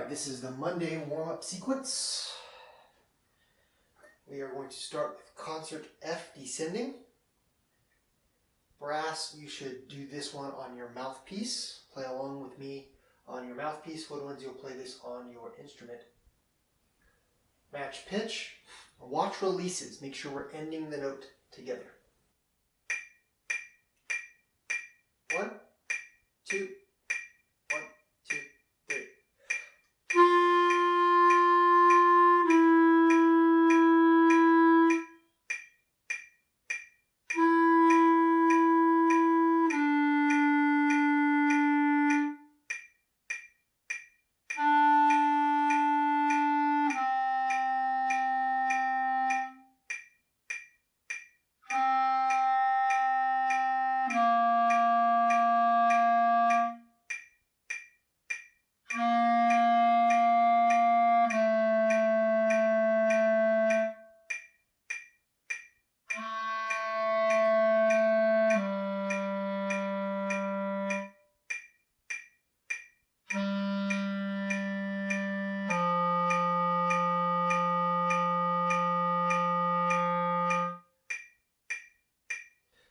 Alright, this is the Monday warm-up sequence. We are going to start with concert F descending. Brass, you should do this one on your mouthpiece. Play along with me on your mouthpiece. Woodwinds, you'll play this on your instrument. Match pitch. Watch releases. Make sure we're ending the note together. 1, 2, 1, 2, 3.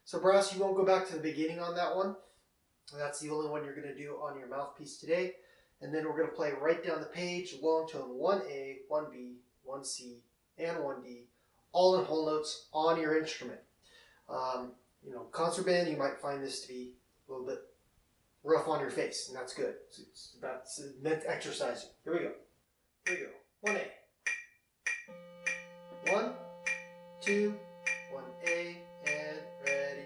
So brass, you won't go back to the beginning on that one. That's the only one you're going to do on your mouthpiece today. And then we're going to play right down the page, long tone 1A, 1B, 1C, and 1D, all in whole notes on your instrument. Concert band, you might find this to be a little bit rough on your face, and that's good. It's meant exercising. Here we go. Here we go. 1A. 1, 2, 1A, and ready.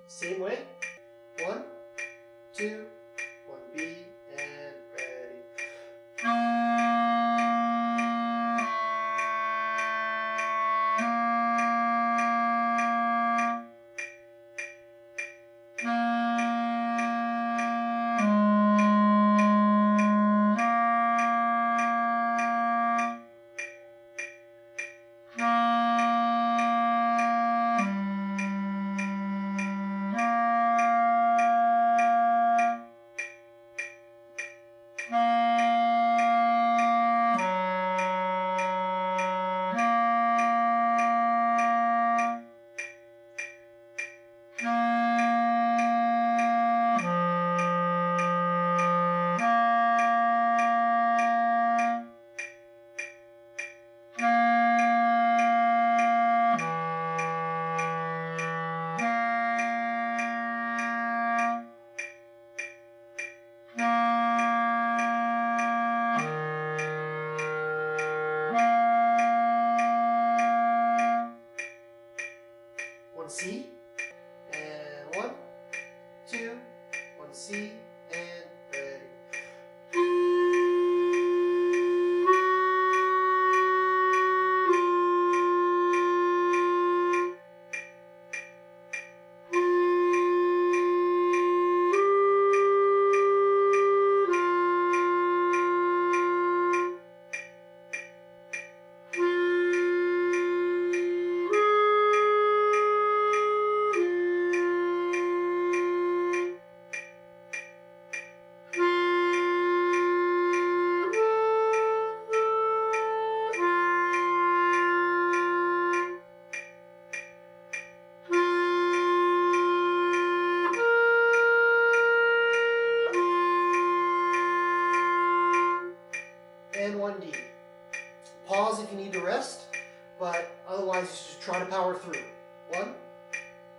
Same way. 1, 2, 1B, and ready. C, and 1, 2, 1C, and ready. try to power through. 1,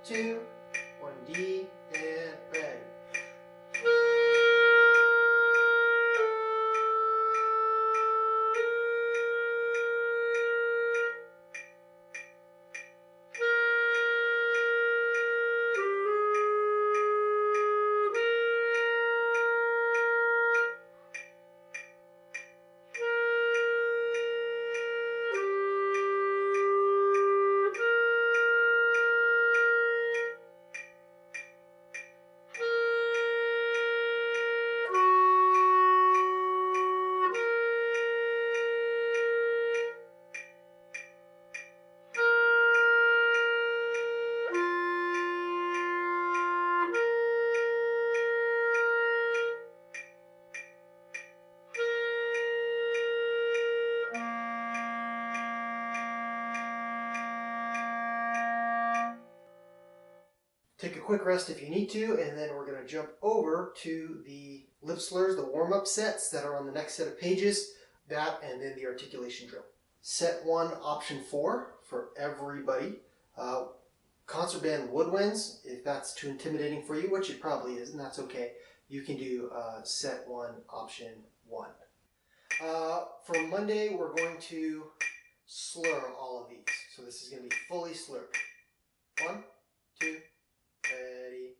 2, 1D, and ready. Take a quick rest if you need to, and then we're going to jump over to the lip slurs, the warm-up sets that are on the next set of pages, that and then the articulation drill. Set 1, option 4 for everybody. Concert band woodwinds, if that's too intimidating for you, which it probably is, and that's okay, you can do set 1, option 1. For Monday, we're going to slur all of these. So this is going to be fully slurred. 1, 2, ready.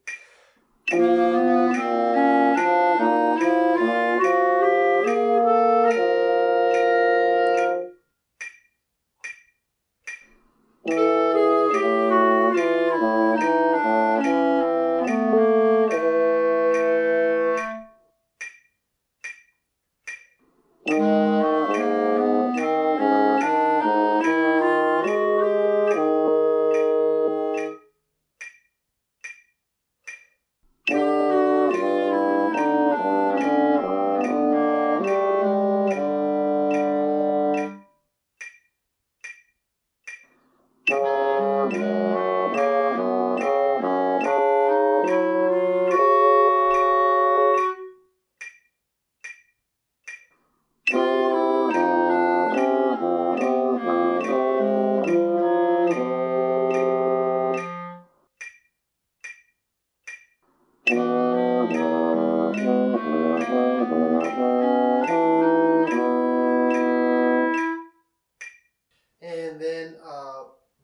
And then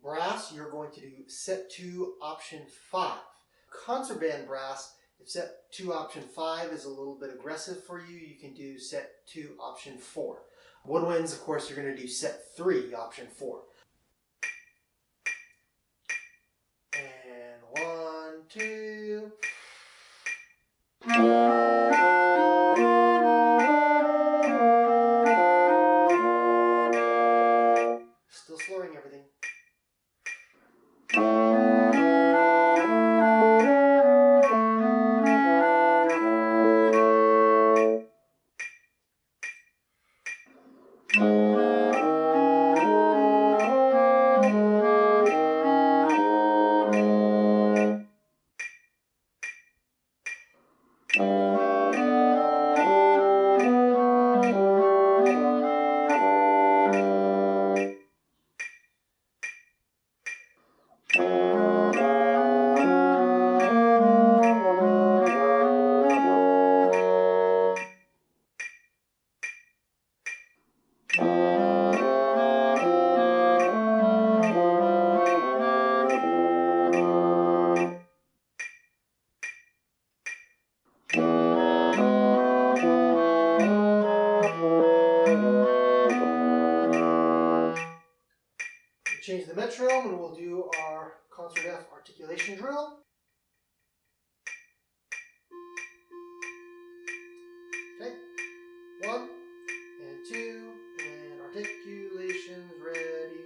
brass, you're going to do set 2, option 5. Concert band brass, if set 2, option 5 is a little bit aggressive for you, you can do set 2, option 4. Woodwinds, of course, you're going to do set 3, option 4. And 1, 2. Still slurring everything. Change the metronome and we'll do our concert F articulation drill. Okay, 1 and 2 and articulations ready.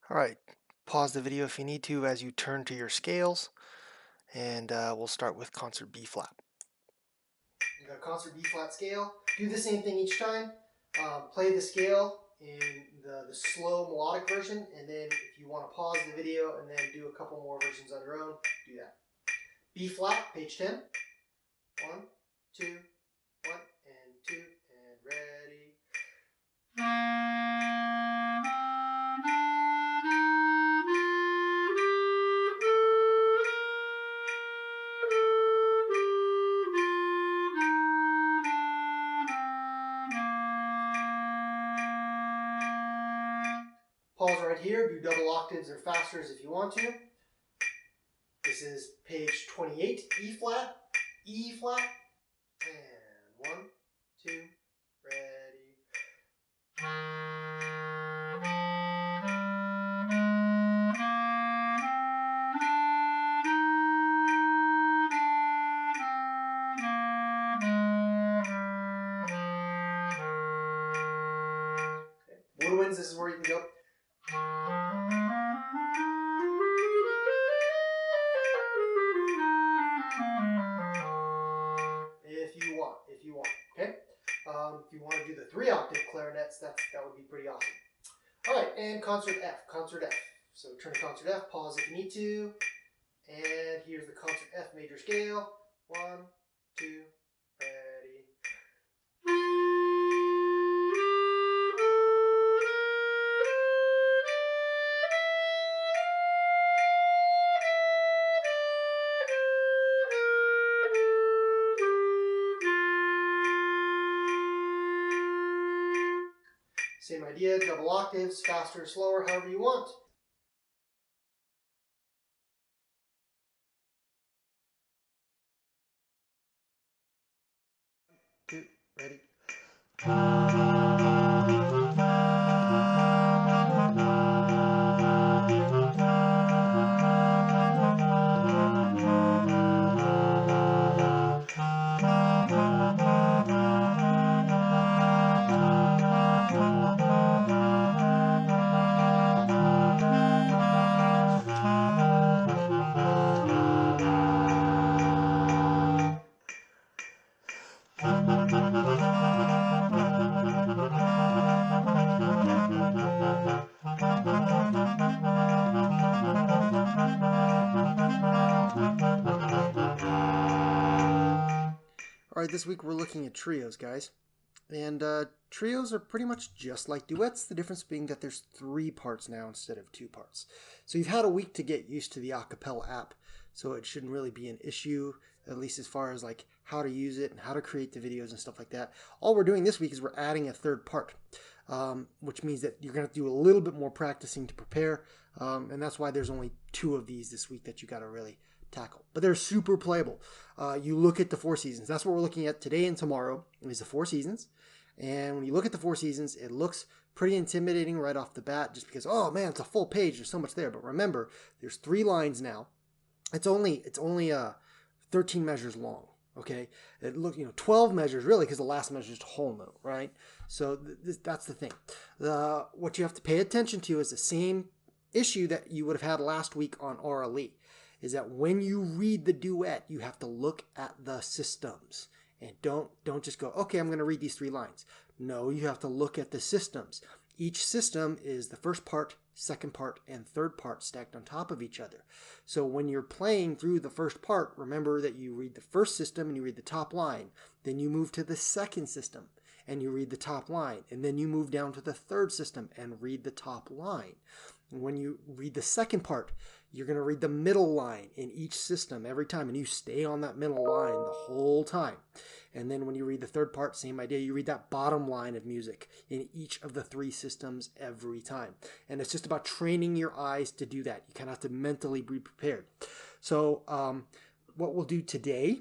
All right, pause the video if you need to as you turn to your scales, and we'll start with concert B flat. You got a concert B flat scale. Do the same thing each time. Play the scale in the slow melodic version, and then if you want to pause the video and then do a couple more versions on your own, do that. B flat, page 10. 1, 2, 1, and 2, and ready. Pause right here, do double octaves or fasters if you want to. This is page 28, E flat, and 1, 2, ready. Okay. Woodwinds, this is where you can go. If you want, okay? If you want to do the 3-octave clarinets, that would be pretty awesome. All right, and concert F. So turn to concert F, pause if you need to, and here's the concert F major scale. 1, 2, ready. Same idea, double octaves, faster or slower, however you want. Two, ready. All right, this week we're looking at trios, guys. And trios are pretty much just like duets, the difference being that there's 3 parts now instead of 2 parts. So you've had a week to get used to the acapella app, so it shouldn't really be an issue, at least as far as like how to use it and how to create the videos and stuff like that. All we're doing this week is we're adding a 3rd part, which means that you're going to do a little bit more practicing to prepare, and that's why there's only 2 of these this week that you got to really tackle. But they're super playable. You look at the 4 seasons. That's what we're looking at today and tomorrow is the 4 seasons. And when you look at the 4 seasons, it looks pretty intimidating right off the bat just because, oh man, it's a full page. There's so much there. But remember, there's 3 lines now. It's only 13 measures long. Okay, it looks 12 measures really because the last measure is a whole note, right? So that's the thing. What you have to pay attention to is the same issue that you would have had last week on RLE. Is that when you read the duet, you have to look at the systems and don't just go, okay, I'm going to read these 3 lines. No, you have to look at the systems. Each system is the 1st part, 2nd part, and 3rd part stacked on top of each other. So when you're playing through the 1st part, remember that you read the 1st system and you read the top line. Then you move to the 2nd system and you read the top line. And then you move down to the 3rd system and read the top line. And when you read the 2nd part, you're going to read the middle line in each system every time, and you stay on that middle line the whole time. And then when you read the 3rd part, same idea. You read that bottom line of music in each of the 3 systems every time. And it's just about training your eyes to do that. You kind of have to mentally be prepared. So what we'll do today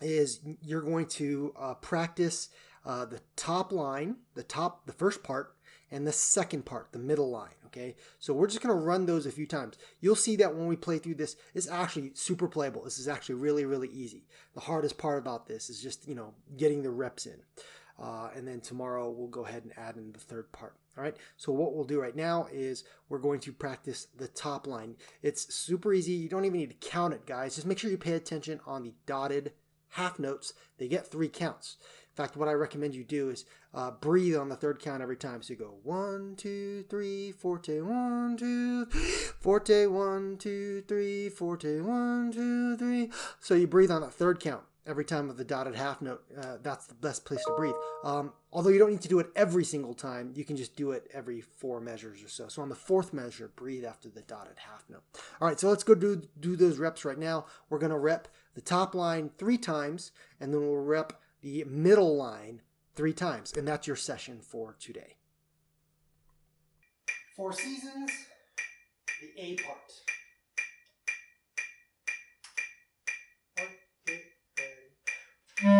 is you're going to practice the top line, the 1st part, and the 2nd part, the middle line, okay? So we're just going to run those a few times. You'll see that when we play through this, it's actually super playable. This is actually really, really easy. The hardest part about this is just, getting the reps in. And then tomorrow we'll go ahead and add in the 3rd part. All right, so what we'll do right now is we're going to practice the top line. It's super easy. You don't even need to count it, guys. Just make sure you pay attention on the dotted half notes. They get 3 counts. In fact, what I recommend you do is breathe on the third count every time. So you go 1, 2, 3, forte, 1, 2, forte, 1, 2, 3, forte, 1, 2, 3. So you breathe on that third count every time of the dotted half note. That's the best place to breathe. Although you don't need to do it every single time, you can just do it every 4 measures or so. So on the 4th measure, breathe after the dotted half note. All right, so let's go do those reps right now. We're going to rep the top line 3 times, and then we'll rep the middle line 3 times, and that's your session for today. 4 Seasons, the A part. 1, 2, 3.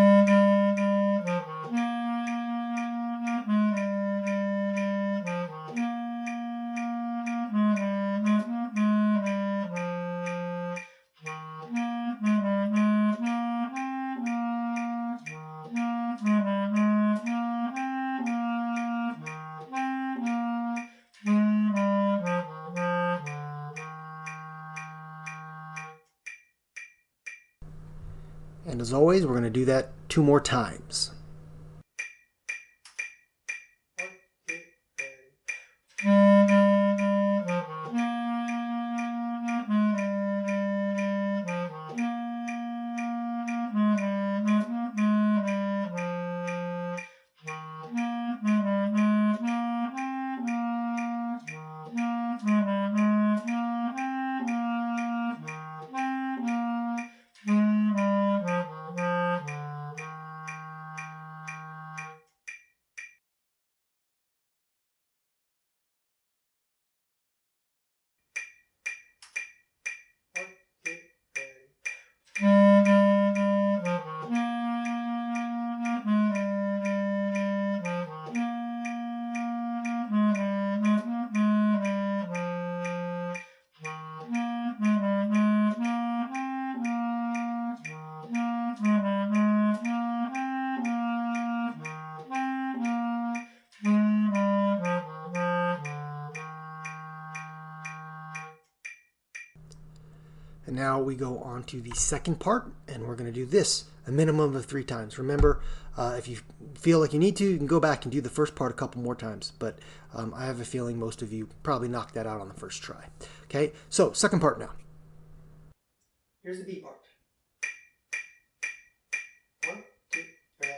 And as always, we're going to do that 2 more times. 1, 2, 3. And now we go on to the second part, and we're going to do this a minimum of 3 times. Remember, if you feel like you need to, you can go back and do the first part a couple more times, but I have a feeling most of you probably knocked that out on the first try. Okay, so second part now. Here's the B part. 1, 2, 3.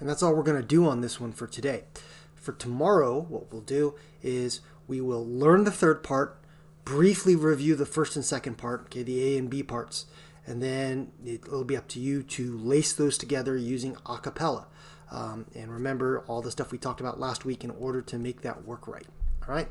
And that's all we're going to do on this one for today. For tomorrow, what we'll do is we will learn the third part, briefly review the first and second part, okay, the A and B parts, and then it'll be up to you to lace those together using a cappella. And remember all the stuff we talked about last week in order to make that work right. All right?